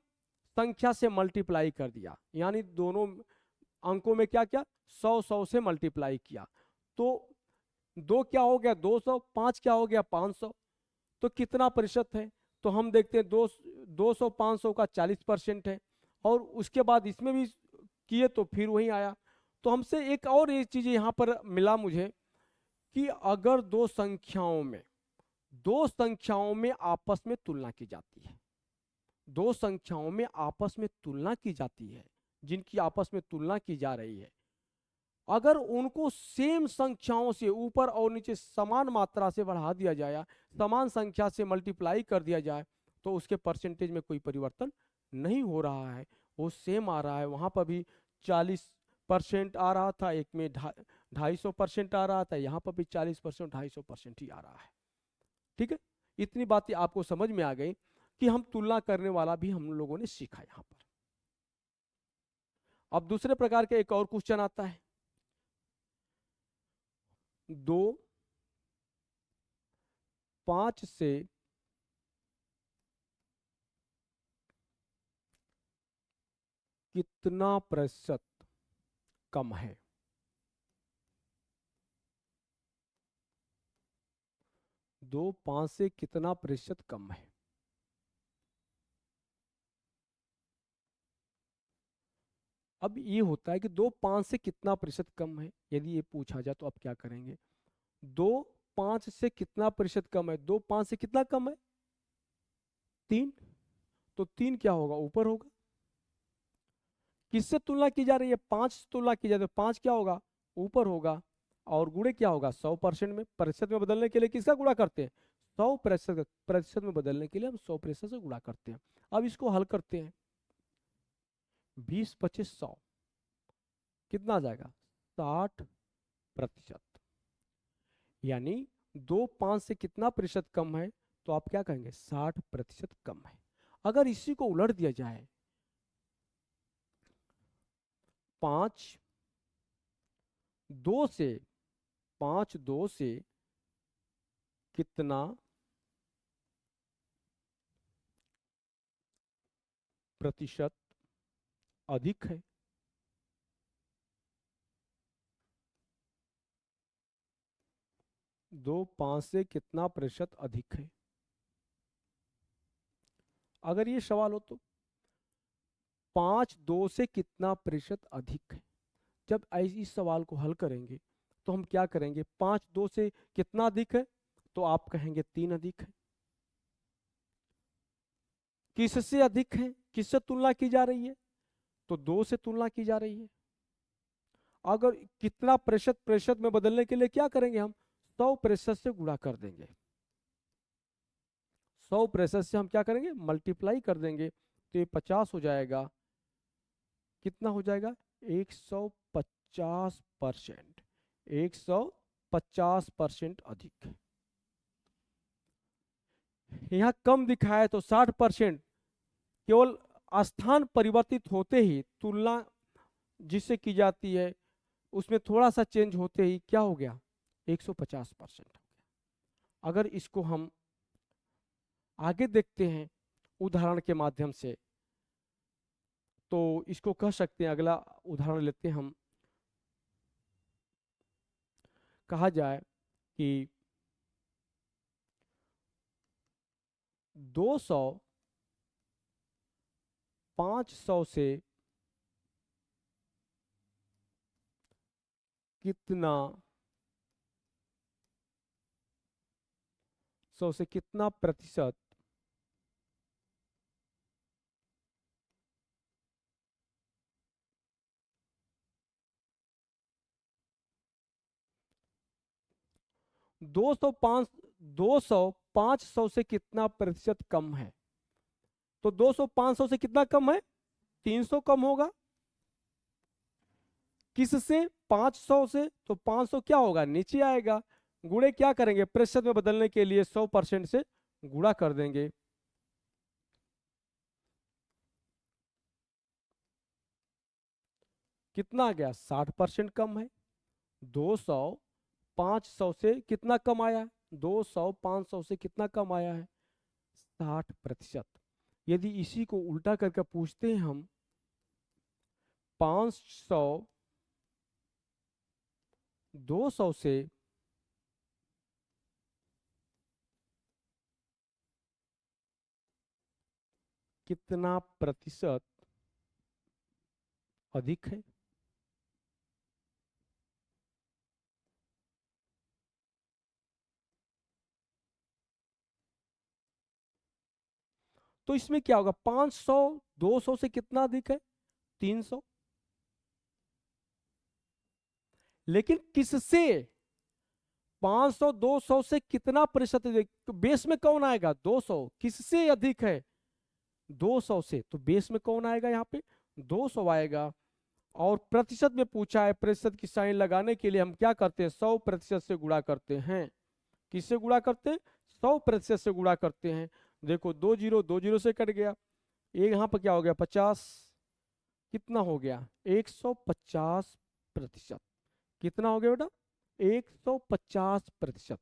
Speaker 1: संख्या से मल्टीप्लाई कर दिया, यानी दोनों अंकों में क्या किया, 100 100 से मल्टीप्लाई किया। तो 2 क्या हो गया 200, 5 क्या हो गया 500, तो कितना प्रतिशत है, तो हम देखते हैं 200 500 का 40% है, और उसके बाद इसमें भी किए तो फिर वही आया। तो हमसे एक और ये चीज यहाँ पर मिला मुझे, कि अगर दो संख्याओं में आपस में तुलना की जाती है, दो संख्याओं में आपस में तुलना की जाती है, जिनकी आपस में तुलना की जा रही है, अगर उनको सेम संख्याओं से ऊपर और नीचे समान मात्रा से बढ़ा दिया जाए, समान संख्या से मल्टीप्लाई कर दिया जाए, तो उसके परसेंटेज में कोई परिवर्तन नहीं हो रहा है, वो सेम आ रहा है। वहां पर भी 40% आ रहा था, एक में 250% आ रहा था, यहाँ पर भी 40% 250% ही आ रहा है। ठीक है, इतनी बातें आपको समझ में आ गई कि हम तुलना करने वाला भी हम लोगों ने सीखा यहाँ पर। अब दूसरे प्रकार के एक और क्वेश्चन आता है, 2 5 से कितना प्रतिशत कम है, 2 5 से कितना प्रतिशत कम है। अब ये होता है कि 2 5 से कितना प्रतिशत कम है, यदि ये पूछा जाए तो आप क्या करेंगे, 2 5 से कितना प्रतिशत कम है, 2 5 से कितना कम है, 3, तो 3 क्या होगा, ऊपर होगा। किससे तुलना की जा रही है, 5 से तुलना की जा रही है, 5 क्या होगा, ऊपर होगा, और गुणे क्या होगा, 100% में, प्रतिशत में बदलने के लिए किसका गुणा करते हैं, 100%, प्रतिशत में बदलने के लिए हम 100% से गुणा करते हैं। अब इसको हल करते हैं, 20 25 100 कितना आ जाएगा, 60%। यानी 2 5 से कितना प्रतिशत कम है, तो आप क्या कहेंगे, 60% कम है। अगर इसी को उलट दिया जाए, 5 2 से 5 2 से कितना प्रतिशत अधिक है, 2 5 से कितना प्रतिशत अधिक है। अगर ये सवाल हो तो 5 2 से कितना प्रतिशत अधिक है, जब इस सवाल को हल करेंगे तो हम क्या करेंगे, 5 2 से कितना अधिक है, तो आप कहेंगे 3 अधिक है। किससे अधिक है, किससे तुलना की जा रही है, तो 2 से तुलना की जा रही है। अगर कितना प्रतिशत प्रतिशत में बदलने के लिए क्या करेंगे, हम 100% से गुणा कर देंगे। 100% से हम क्या करेंगे, मल्टीप्लाई कर देंगे, तो ये 50 हो जाएगा। कितना हो जाएगा, 150%। 150% अधिक। यहाँ कम दिखा है तो 60%, केवल स्थान परिवर्तित होते ही तुलना जिससे की जाती है उसमें थोड़ा सा चेंज होते ही क्या हो गया, 150% हो गया। अगर इसको हम आगे देखते हैं उदाहरण के माध्यम से, तो इसको कह सकते हैं, अगला उदाहरण लेते हैं हम। कहा जाए कि 200 500 से कितना, 100 से कितना प्रतिशत दो सौ 500 से कितना प्रतिशत कम है, तो 200 500 से कितना कम है, 300 कम होगा। किससे, 500 से, तो 500 क्या होगा, नीचे आएगा। गुणे क्या करेंगे, प्रतिशत में बदलने के लिए 100% से गुणा कर देंगे। कितना आ गया, 60% कम है। 200 500 से कितना कम आया, 200 500 से कितना कम आया है, 60%। यदि इसी को उल्टा करके पूछते हैं हम, 500 200 से कितना प्रतिशत अधिक है, तो इसमें क्या होगा, 500 200 से कितना अधिक है, 300। लेकिन किससे, 500 200 से कितना प्रतिशत अधिक, तो बेस में कौन आएगा, 200। किससे अधिक है, 200 से, तो बेस में कौन आएगा, यहाँ पे 200 आएगा। और प्रतिशत में पूछा है, प्रतिशत की साइन लगाने के लिए हम क्या करते हैं, 100% से गुणा करते हैं। किससे गुणा करते हैं, 100% से गुणा करते हैं। देखो 2 से कट गया, ये यहाँ पर क्या हो गया, 50। कितना हो गया, 150%। कितना हो गया बेटा, 150%।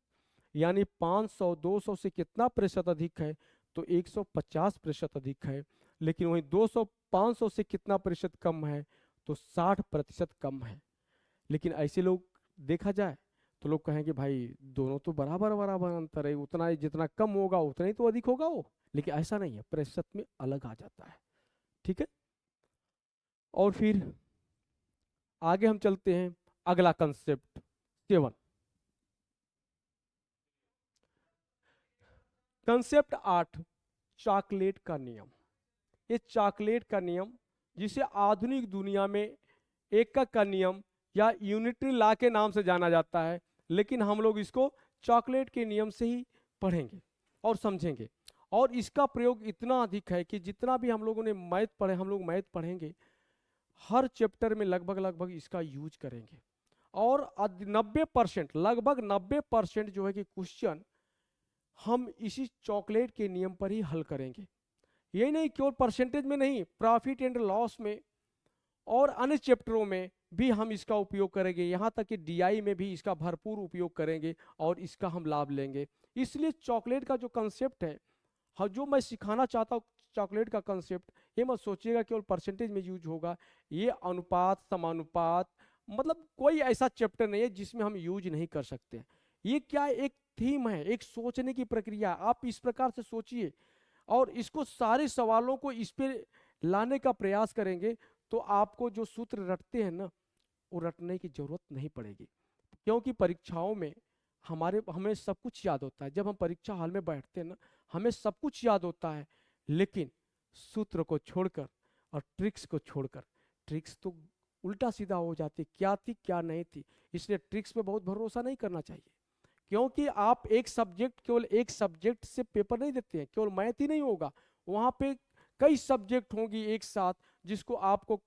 Speaker 1: यानी 500 200 से कितना प्रतिशत अधिक है, तो 150% अधिक है। लेकिन वही 200 500 से कितना प्रतिशत कम है, तो 60% कम है। लेकिन ऐसे लोग देखा जाए तो लोग कहेंगे भाई दोनों तो बराबर बराबर अंतर है, उतना ही जितना कम होगा उतना ही तो अधिक होगा वो। लेकिन ऐसा नहीं है, प्रतिशत में अलग आ जाता है। ठीक है, और फिर आगे हम चलते हैं, अगला कंसेप्ट 7। कंसेप्ट 8, चॉकलेट का नियम। ये चॉकलेट का नियम, जिसे आधुनिक दुनिया में एकक का नियम या यूनिटरी लॉ के नाम से जाना जाता है, लेकिन हम लोग इसको चॉकलेट के नियम से ही पढ़ेंगे और समझेंगे। और इसका प्रयोग इतना अधिक है कि जितना भी हम लोगों ने मैथ पढ़े, हम लोग मैथ पढ़ेंगे, हर चैप्टर में लगभग लगभग इसका यूज करेंगे। और 90%, लगभग 90% जो है कि क्वेश्चन हम इसी चॉकलेट के नियम पर ही हल करेंगे। यही नहीं, केवल परसेंटेज में नहीं, प्रॉफिट एंड लॉस में और अन्य चैप्टरों में भी हम इसका उपयोग करेंगे। यहाँ तक कि डीआई में भी इसका भरपूर उपयोग करेंगे और इसका हम लाभ लेंगे। इसलिए चॉकलेट का जो कंसेप्ट है, हाँ, जो मैं सिखाना चाहता हूँ चॉकलेट का कंसेप्ट, ये मत सोचिएगा केवल परसेंटेज में यूज होगा। ये अनुपात, समानुपात, मतलब कोई ऐसा चैप्टर नहीं है जिसमें हम यूज नहीं कर सकते। ये क्या है, एक थीम है, एक सोचने की प्रक्रिया। आप इस प्रकार से सोचिए और इसको सारे सवालों को इस पे लाने का प्रयास करेंगे, तो आपको जो सूत्र रटते हैं ना, वो रटने की जरूरत नहीं पड़ेगी। क्योंकि परीक्षाओं में हमें सब कुछ याद होता है। जब हम परीक्षा हॉल में बैठते हैं ना, हमें सब कुछ याद होता है, लेकिन सूत्र को छोड़कर और ट्रिक्स को छोड़कर। ट्रिक्स तो उल्टा सीधा हो जाती, क्या थी क्या नहीं थी, इसलिए ट्रिक्स पे बहुत भरोसा नहीं करना चाहिए। क्योंकि आप एक सब्जेक्ट, केवल एक सब्जेक्ट से पेपर नहीं देते हैं, केवल मैथ ही नहीं होगा, वहाँ पे कई सब्जेक्ट होंगी एक साथ, जिसको आपको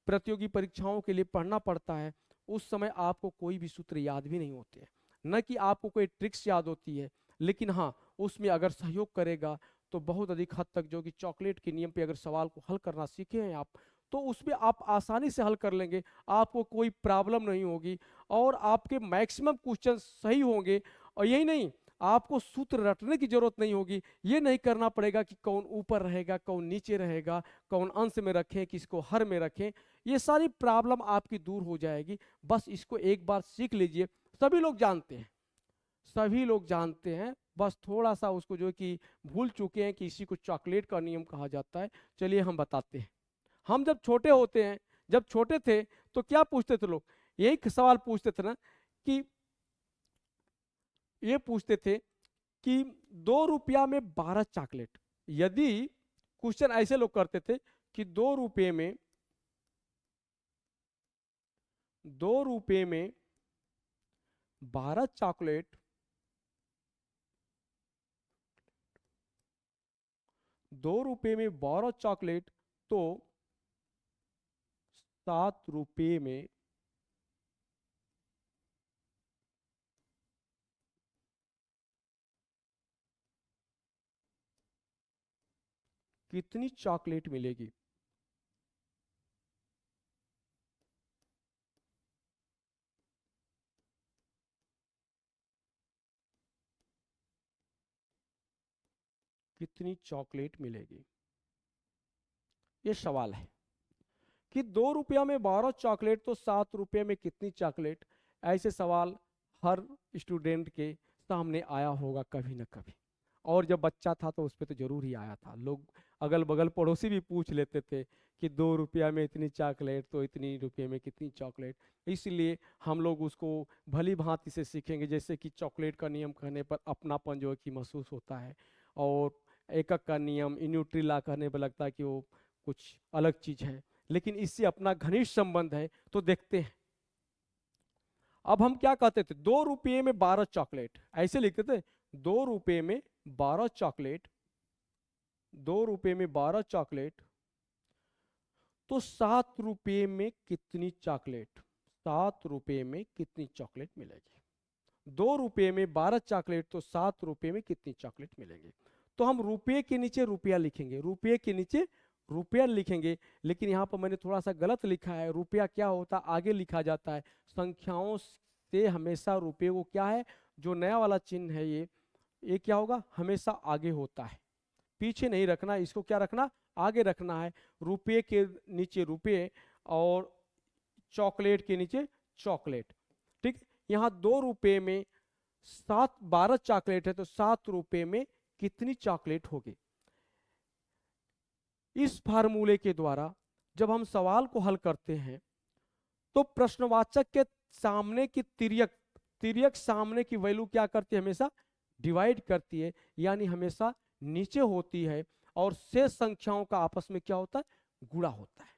Speaker 1: प्रतियोगी परीक्षाओं के लिए पढ़ना पड़ता है। उस समय आपको कोई भी सूत्र याद भी नहीं होते हैं, न कि आपको कोई ट्रिक्स याद होती है, लेकिन हाँ उसमें अगर सहयोग करेगा तो बहुत अधिक हद तक, जो कि चॉकलेट के नियम पे अगर सवाल को हल करना सीखे हैं आप, तो उसमें आप आसानी से हल कर लेंगे, आपको कोई प्रॉब्लम नहीं होगी और आपके मैक्सिमम क्वेश्चन सही होंगे। और यही नहीं, आपको सूत्र रटने की जरूरत नहीं होगी, ये नहीं करना पड़ेगा कि कौन ऊपर रहेगा कौन नीचे रहेगा, कौन अंश में रखें किसको हर में रखें, ये सारी प्रॉब्लम आपकी दूर हो जाएगी। बस इसको एक बार सीख लीजिए, सभी लोग जानते हैं, सभी लोग जानते हैं, बस थोड़ा सा उसको जो कि भूल चुके हैं कि इसी को चॉकलेट का नियम कहा जाता है। चलिए हम बताते हैं। हम जब छोटे होते हैं, जब छोटे थे तो क्या पूछते थे लोग, यही सवाल पूछते थे ना, कि ये पूछते थे कि 2 रुपया में 12 चॉकलेट। यदि क्वेश्चन ऐसे लोग करते थे कि 2 रुपये में 12 चॉकलेट, 2 रुपये में 12 चॉकलेट, तो 7 रुपये में कितनी चॉकलेट मिलेगी। कितनी चॉकलेट मिलेगी, ये सवाल है कि 2 रुपया में 12 चॉकलेट तो 7 रुपये में कितनी चॉकलेट। ऐसे सवाल हर स्टूडेंट के सामने आया होगा कभी ना कभी, और जब बच्चा था तो उस पर तो जरूर ही आया था। लोग अगल बगल पड़ोसी भी पूछ लेते थे कि 2 रुपया में इतनी चॉकलेट तो इतनी रुपये में कितनी चॉकलेट। इसलिए हम लोग उसको भली भांति से सीखेंगे, जैसे कि चॉकलेट का नियम कहने पर अपनापन जो है कि महसूस होता है, और एकक का नियम न्यूट्रिला कहने पर लगता है कि वो कुछ अलग चीज है, लेकिन इससे अपना घनिष्ठ संबंध है। तो देखते हैं, अब हम क्या कहते थे, 2 रुपये में 12 चॉकलेट, ऐसे लिखते थे, 2 रुपये में 12 चॉकलेट, 2 रुपये में 12 चॉकलेट, तो 7 रुपये में कितनी चॉकलेट, 7 रुपये में कितनी चॉकलेट मिलेगी। 2 रुपये में 12 चॉकलेट तो 7 रुपये में कितनी चॉकलेट मिलेगी। तो हम रुपये के नीचे रुपया लिखेंगे, रुपये के नीचे रुपया लिखेंगे, लेकिन यहाँ पर मैंने थोड़ा सा गलत लिखा है। रुपया क्या होता है, आगे लिखा जाता है। संख्याओं से हमेशा रुपये को क्या है, जो नया वाला चिन्ह है ये क्या होगा, हमेशा आगे होता है, पीछे नहीं रखना, इसको क्या रखना, आगे रखना है। रुपये के नीचे रुपये और चॉकलेट के नीचे चॉकलेट। ठीक, यहाँ 2 रुपये में 12 चॉकलेट है, तो 7 रुपये में कितनी चॉकलेट होगी। इस फार्मूले के द्वारा जब हम सवाल को हल करते हैं तो प्रश्नवाचक के सामने की तिर्यक सामने की वैल्यू क्या करती है, हमेशा डिवाइड करती है, यानी हमेशा नीचे होती है, और शेष संख्याओं का आपस में क्या होता है, गुणा होता है।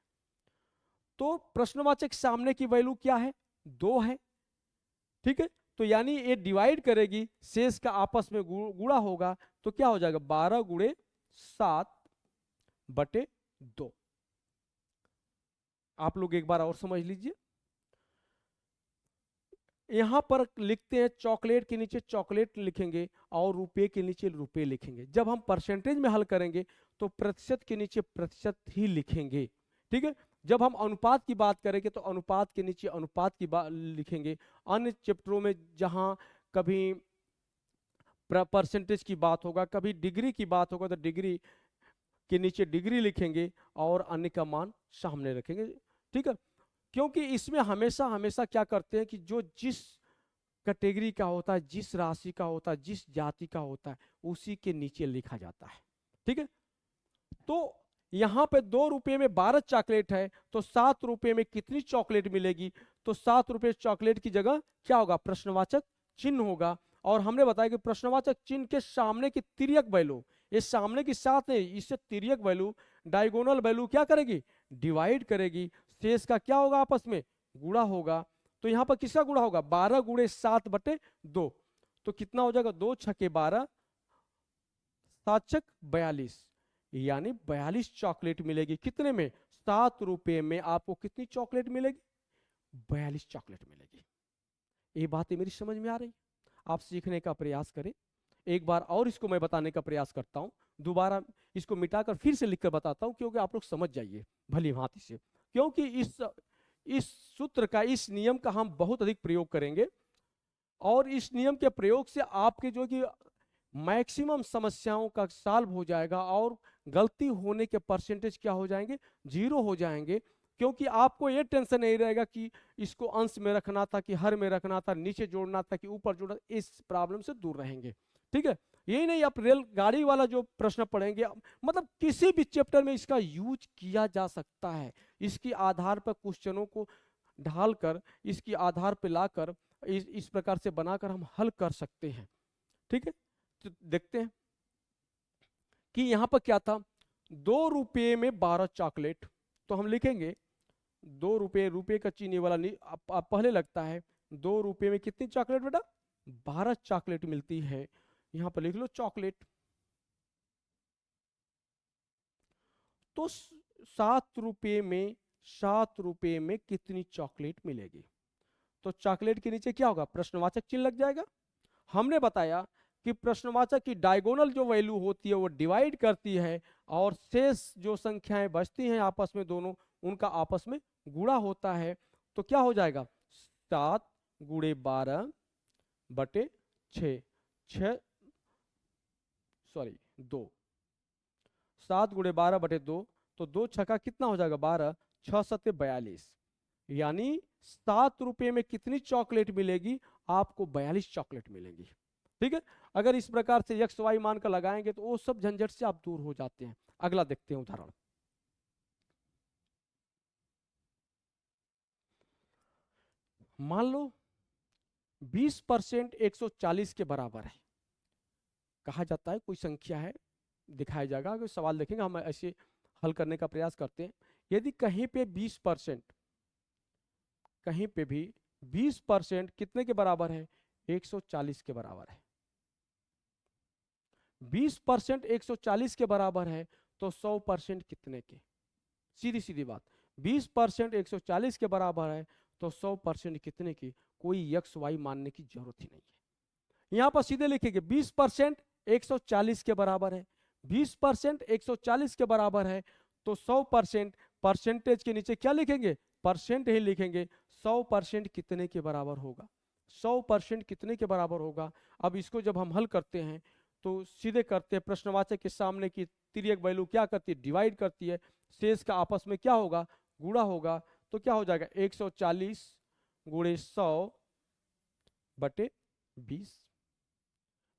Speaker 1: तो प्रश्नवाचक सामने की वैल्यू क्या है, 2 है। ठीक है, तो यानी ये डिवाइड करेगी, शेष का आपस में गुणा होगा, तो क्या हो जाएगा, 12 गुणे 7/2। आप लोग एक बार और समझ लीजिए, यहां पर लिखते हैं चॉकलेट के नीचे चॉकलेट लिखेंगे और रुपये के नीचे रुपये लिखेंगे। जब हम परसेंटेज में हल करेंगे तो प्रतिशत के नीचे प्रतिशत ही लिखेंगे। ठीक है, जब हम अनुपात की बात करेंगे तो अनुपात के नीचे अनुपात की बात लिखेंगे। अन्य चैप्टरों में जहां कभी परसेंटेज की बात होगा, कभी डिग्री की बात होगा, तो डिग्री के नीचे डिग्री लिखेंगे और अन्य का मान सामने रखेंगे। ठीक है, क्योंकि इसमें हमेशा हमेशा क्या करते हैं कि जो जिस कैटेगरी का होता है, जिस राशि का होता है, जिस जाति का होता है, उसी के नीचे लिखा जाता है। ठीक है, तो यहाँ पे 2 रुपये में 12 चॉकलेट है, तो 7 रुपये में कितनी चॉकलेट मिलेगी। तो 7 रुपये चॉकलेट की जगह क्या होगा, प्रश्नवाचक चिन्ह होगा। और हमने बताया कि प्रश्नवाचक चिन्ह के सामने की तिर्यक वैल्यू, ये सामने के साथ नहीं, इससे तिर्यक वैल्यू डायगोनल वैल्यू क्या करेगी, डिवाइड करेगी, शेष का क्या होगा, आपस में गुणा होगा। तो यहाँ पर किसका गुणा होगा, 12 गुणे 7/2, तो कितना हो जाएगा, 2 छके 12, 7 छक 42, यानी 42 चॉकलेट मिलेगी। कितने में, 7 रुपए में आपको कितनी चॉकलेट मिलेगी, 42 चॉकलेट मिलेगी। ये बातें मेरी समझ में आ रही, आप सीखने का प्रयास करें। एक बार और इसको मैं बताने का प्रयास करता हूं, दोबारा इसको मिटाकर फिर से लिखकर बताता हूं, क्योंकि आप लोग समझ जाइए भली भांति से, क्योंकि इस सूत्र का, इस नियम का हम बहुत अधिक प्रयोग करेंगे, और इस नियम के प्रयोग से आपके जो कि मैक्सिमम समस्याओं का सॉल्व हो जाएगा, और गलती होने के परसेंटेज क्या हो जाएंगे, 0 हो जाएंगे। क्योंकि आपको ये टेंशन नहीं रहेगा कि इसको अंश में रखना था, कि हर में रखना था, नीचे जोड़ना था, कि ऊपर जोड़ना, इस प्रॉब्लम से दूर रहेंगे। ठीक है, यही नहीं, आप रेल गाड़ी वाला जो प्रश्न पढ़ेंगे, मतलब किसी भी चैप्टर में इसका यूज किया जा सकता है। इसके आधार पर क्वेश्चनों को ढालकर, इसके आधार पर लाकर, इस प्रकार से बनाकर हम हल कर सकते हैं। ठीक है, तो देखते हैं कि यहां पर क्या था, 2 रुपये में 12 चॉकलेट, तो हम लिखेंगे 2 रुपये, रुपये का चीनी वाला नहीं, आप पहले लगता है, 2 रुपये में कितनी चॉकलेट बेटा, 12 चॉकलेट मिलती है। यहां पर लिख लो चॉकलेट। तो 7 रुपये में कितनी चॉकलेट मिलेगी, तो चॉकलेट के नीचे क्या होगा, प्रश्नवाचक चिन्ह लग जाएगा। हमने बताया कि प्रश्नवाचक की डायगोनल जो वैल्यू होती है वो डिवाइड करती है, और शेष जो संख्याएं बचती हैं आपस में दोनों, उनका आपस में गुणा होता है। तो क्या हो जाएगा, 7 गुणे 12 बटे 6, 2, 7 गुणे 12 बटे 2, तो 2 छक्का कितना हो जाएगा, 12, 6 सत्ते 42, यानी 7 रुपये में कितनी चॉकलेट मिलेगी, आपको 42 चॉकलेट मिलेंगी। ठीक है, अगर इस प्रकार से एक्स वाई मान कर लगाएंगे तो वो सब झंझट से आप दूर हो जाते हैं। अगला देखते हैं उदाहरण। मान लो 20% 140 के बराबर है। कहा जाता है कोई संख्या है, दिखाया जाएगा, अगर सवाल देखेंगे हम ऐसे हल करने का प्रयास करते हैं। यदि कहीं पे 20%, कहीं पे भी 20% कितने के बराबर है, 140 के बराबर है। 20% 140 के बराबर है, तो 100% कितने के, सीधी सीधी बात, 20% 140 के बराबर है, तो 100% कितने की, कोई एक्स वाई मानने की जरूरत ही नहीं है। यहां पर सीधे लिखेंगे 20% 140 के बराबर है, 20% 140 के बराबर है, तो 100% परसेंटेज के नीचे क्या लिखेंगे, परसेंट ही लिखेंगे। 100% कितने के बराबर होगा, 100% कितने के बराबर होगा। अब इसको जब हम हल करते हैं तो सीधे करते हैं, प्रश्नवाचक के सामने की तिर्यक वैल्यू क्या करती है, डिवाइड करती है, शेष का आपस में क्या होगा, गुणा होगा। तो क्या हो जाएगा, 140 गुणे 100 बटे 20,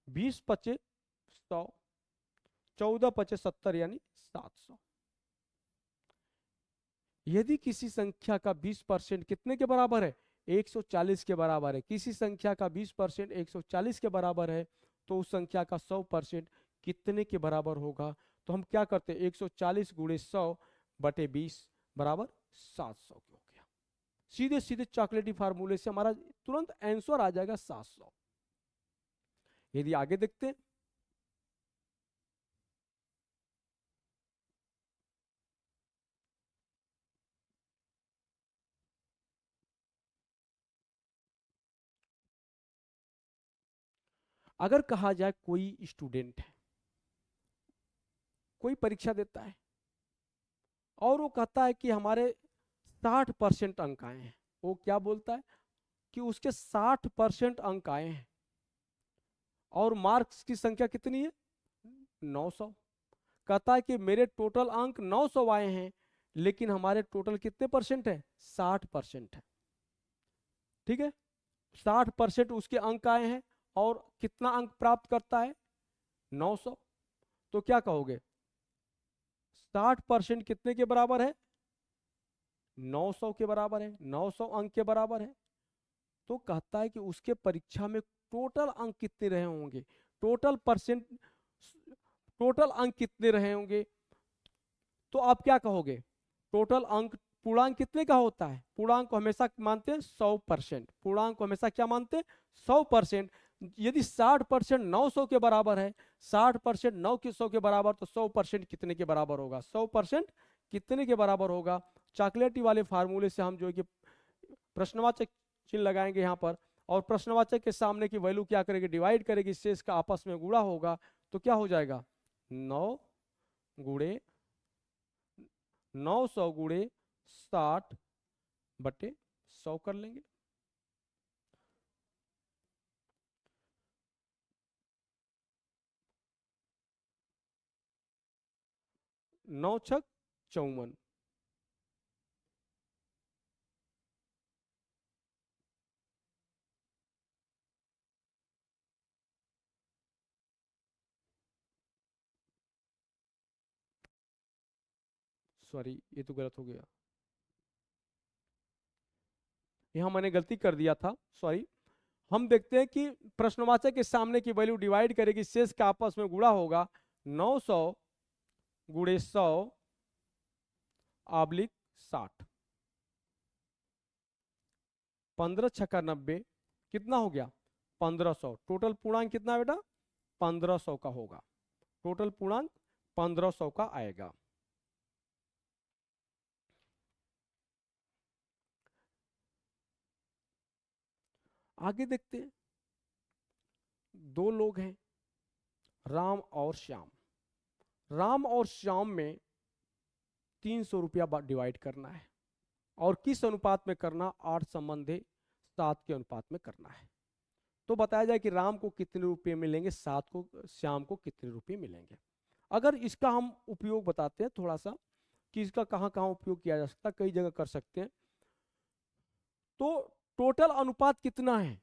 Speaker 1: 20 पचे 100, 14 पचे 70, यानी 700। यदि किसी संख्या का 20% कितने के बराबर है, 140 के बराबर है, किसी संख्या का 20% 140 के बराबर है, तो उस संख्या का 100% कितने के बराबर होगा। तो हम क्या करते हैं, 140 गुणे 100 बटे 20 बराबर 700 हो गया। सीधे सीधे चॉकलेटी फार्मूले से हमारा तुरंत आंसर आ जाएगा 700। यदि आगे देखते हैं, अगर कहा जाए कोई स्टूडेंट है, कोई परीक्षा देता है और वो कहता है कि हमारे 60% अंक आए हैं, वो क्या बोलता है कि उसके 60% अंक आए हैं, और मार्क्स की संख्या कितनी है, 900। कहता है कि मेरे टोटल अंक 900 आए हैं, लेकिन हमारे टोटल कितने परसेंट है, 60% है। ठीक है, 60% उसके अंक आए हैं, और कितना अंक प्राप्त करता है, 900। तो क्या कहोगे, 60% कितने के बराबर है, 900 के बराबर है, 900 अंक के बराबर है। तो कहता है कि उसके परीक्षा में टोटल अंक कितने रहे होंगे, टोटल परसेंट, टोटल अंक कितने रहे होंगे, तो आप क्या कहोगे, टोटल अंक, पूर्णांक कितने का होता है, पूर्णांक को हमेशा मानते हैं 100%, पूर्णांक को हमेशा क्या मानते हैं 100%। यदि 60% 900 के बराबर है, 60% 900 के बराबर, तो 100% कितने के बराबर होगा, 100% कितने के बराबर होगा। चॉकलेटी वाले फार्मूले से हम जो है कि प्रश्नवाचक चिन्ह लगाएंगे यहाँ पर, और प्रश्नवाचक के सामने की वैल्यू क्या करेगी, डिवाइड करेगी, शेष का आपस में गुणा होगा, तो क्या हो जाएगा 900 गुणे 60/100 कर लेंगे। 9×6 = 54। सॉरी, ये तो गलत हो गया, यहाँ मैंने गलती कर दिया था, सॉरी। हम देखते हैं कि प्रश्नवाचक के सामने की वैल्यू डिवाइड करेगी, शेष का आपस में गुणा होगा, 900 गुणे 100/60, 15×6 = 90, कितना हो गया 1500। टोटल पूर्णांक कितना है बेटा 1500 का होगा, टोटल पूर्णांक 1500 का आएगा। आगे देखते हैं, दो लोग हैं, राम और श्याम। राम और श्याम में 300 रुपया डिवाइड करना है, और किस अनुपात में करना, 8:7 के अनुपात में करना है। तो बताया जाए कि राम को कितने रुपए मिलेंगे, 7 को, श्याम को कितने रुपए मिलेंगे। अगर इसका हम उपयोग बताते हैं थोड़ा सा, कि इसका कहाँ कहाँ उपयोग किया जा सकता है, कई जगह कर सकते हैं। तो टोटल अनुपात कितना है,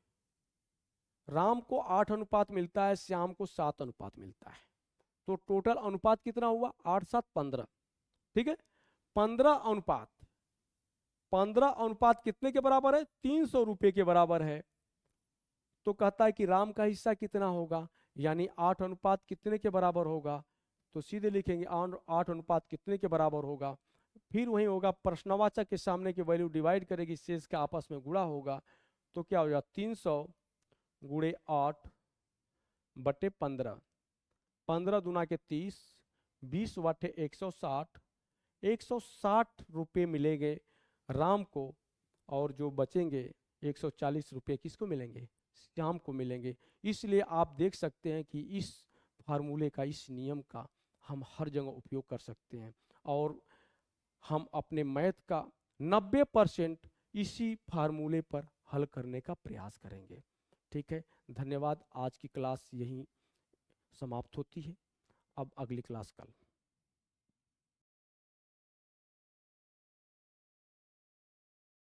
Speaker 1: राम को 8 अनुपात मिलता है, श्याम को 7 अनुपात मिलता है, तो टोटल अनुपात कितना हुआ 8×7 = 15, ठीक है। 15 अनुपात कितने के बराबर है, 300 रुपए के बराबर है। तो कहता है कि राम का हिस्सा कितना होगा, यानी 8 अनुपात कितने के बराबर होगा, तो सीधे लिखेंगे 8 अनुपात कितने के बराबर होगा। फिर वही होगा, प्रश्नवाचक के सामने की वैल्यू डिवाइड करेगी, शेष का आपस में गुणा होगा, तो क्या हो जाएगा 300 गुणे 8/15, 15 दूना के 30, 20/160, 160 रुपये मिलेंगे राम को, और जो बचेंगे 140 रुपये किसको मिलेंगे, श्याम को मिलेंगे। इसलिए आप देख सकते हैं कि इस फार्मूले का, इस नियम का हम हर जगह उपयोग कर सकते हैं, और हम अपने मैथ का 90% इसी फार्मूले पर हल करने का प्रयास करेंगे। ठीक है, धन्यवाद। आज की क्लास यहीं समाप्त होती है, अब अगली क्लास कल।